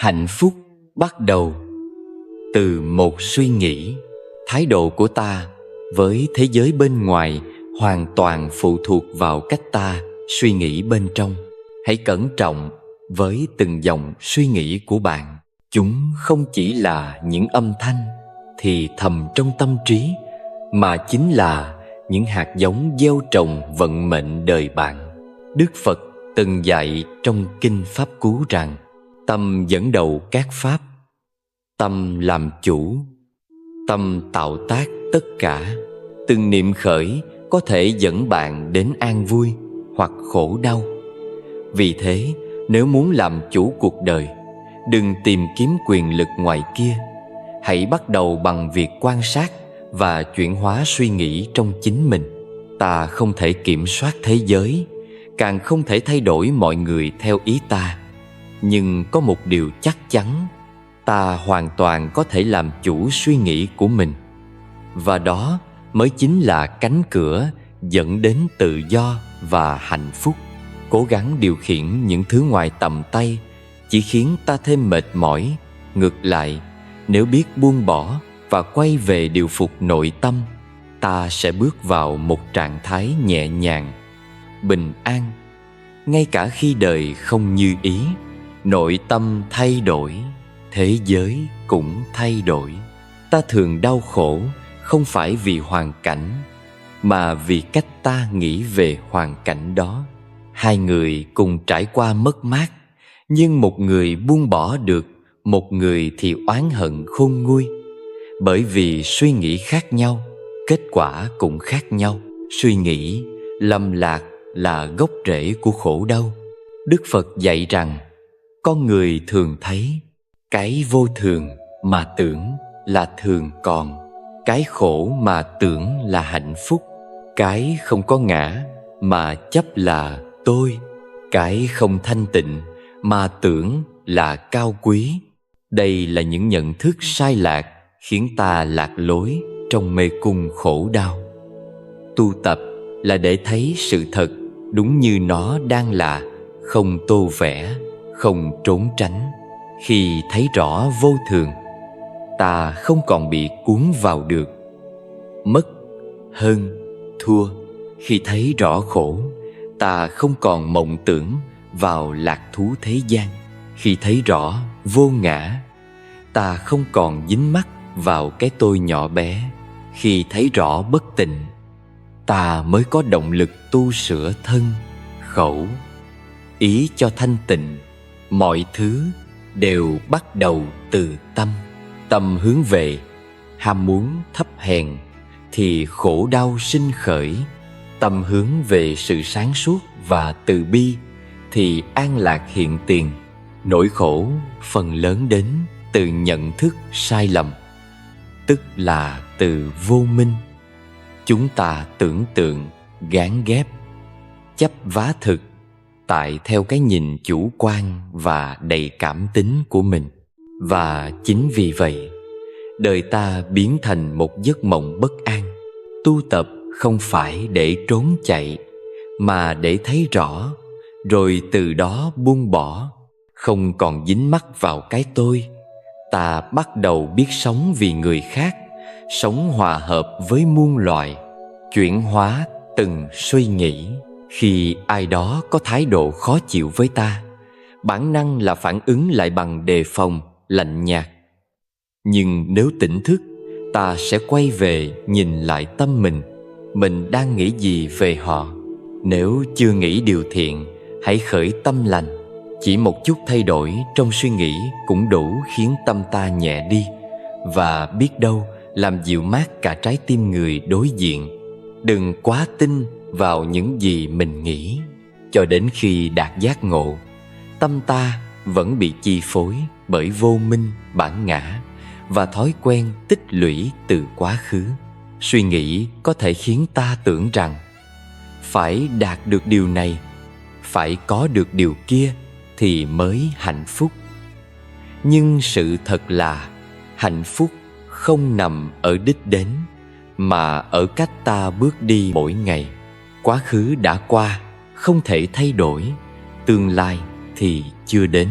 Hạnh phúc bắt đầu từ một suy nghĩ. Thái độ của ta với thế giới bên ngoài hoàn toàn phụ thuộc vào cách ta suy nghĩ bên trong. Hãy cẩn trọng với từng dòng suy nghĩ của bạn. Chúng không chỉ là những âm thanh thì thầm trong tâm trí, mà chính là những hạt giống gieo trồng vận mệnh đời bạn. Đức Phật từng dạy trong Kinh Pháp Cú rằng: tâm dẫn đầu các pháp, tâm làm chủ, tâm tạo tác tất cả. Từng niệm khởi có thể dẫn bạn đến an vui hoặc khổ đau. Vì thế, nếu muốn làm chủ cuộc đời, đừng tìm kiếm quyền lực ngoài kia. Hãy bắt đầu bằng việc quan sát và chuyển hóa suy nghĩ trong chính mình. Ta không thể kiểm soát thế giới, càng không thể thay đổi mọi người theo ý ta. Nhưng có một điều chắc chắn, ta hoàn toàn có thể làm chủ suy nghĩ của mình. Và đó mới chính là cánh cửa dẫn đến tự do và hạnh phúc. Cố gắng điều khiển những thứ ngoài tầm tay chỉ khiến ta thêm mệt mỏi. Ngược lại, nếu biết buông bỏ và quay về điều phục nội tâm, ta sẽ bước vào một trạng thái nhẹ nhàng, bình an. Ngay cả khi đời không như ý, nội tâm thay đổi, thế giới cũng thay đổi. Ta thường đau khổ không phải vì hoàn cảnh, mà vì cách ta nghĩ về hoàn cảnh đó. Hai người cùng trải qua mất mát, nhưng một người buông bỏ được, một người thì oán hận khôn nguôi. Bởi vì suy nghĩ khác nhau, kết quả cũng khác nhau. Suy nghĩ lầm lạc là gốc rễ của khổ đau. Đức Phật dạy rằng con người thường thấy cái vô thường mà tưởng là thường còn, cái khổ mà tưởng là hạnh phúc, cái không có ngã mà chấp là tôi, cái không thanh tịnh mà tưởng là cao quý. Đây là những nhận thức sai lạc khiến ta lạc lối trong mê cung khổ đau. Tu tập là để thấy sự thật đúng như nó đang là, không tô vẽ, không trốn tránh. Khi thấy rõ vô thường, ta không còn bị cuốn vào được. Mất, hơn, thua. Khi thấy rõ khổ, ta không còn mộng tưởng vào lạc thú thế gian. Khi thấy rõ vô ngã, ta không còn dính mắc vào cái tôi nhỏ bé. Khi thấy rõ bất tịnh, ta mới có động lực tu sửa thân, khẩu, ý cho thanh tịnh. Mọi thứ đều bắt đầu từ tâm. Tâm hướng về, ham muốn thấp hèn thì khổ đau sinh khởi. Tâm hướng về sự sáng suốt và từ bi thì an lạc hiện tiền. Nỗi khổ phần lớn đến từ nhận thức sai lầm, tức là từ vô minh. Chúng ta tưởng tượng, gán ghép, chấp vá thực tại theo cái nhìn chủ quan và đầy cảm tính của mình. Và chính vì vậy, đời ta biến thành một giấc mộng bất an. Tu tập không phải để trốn chạy, mà để thấy rõ, rồi từ đó buông bỏ, không còn dính mắc vào cái tôi. Ta bắt đầu biết sống vì người khác, sống hòa hợp với muôn loài, chuyển hóa từng suy nghĩ. Khi ai đó có thái độ khó chịu với ta, bản năng là phản ứng lại bằng đề phòng, lạnh nhạt. Nhưng nếu tỉnh thức, ta sẽ quay về nhìn lại tâm mình đang nghĩ gì về họ. Nếu chưa nghĩ điều thiện, hãy khởi tâm lành. Chỉ một chút thay đổi trong suy nghĩ cũng đủ khiến tâm ta nhẹ đi, và biết đâu làm dịu mát cả trái tim người đối diện. Đừng quá tin vào những gì mình nghĩ. Cho đến khi đạt giác ngộ, tâm ta vẫn bị chi phối bởi vô minh, bản ngã và thói quen tích lũy từ quá khứ. Suy nghĩ có thể khiến ta tưởng rằng phải đạt được điều này, phải có được điều kia thì mới hạnh phúc. Nhưng sự thật là hạnh phúc không nằm ở đích đến, mà ở cách ta bước đi mỗi ngày. Quá khứ đã qua, không thể thay đổi. Tương lai thì chưa đến.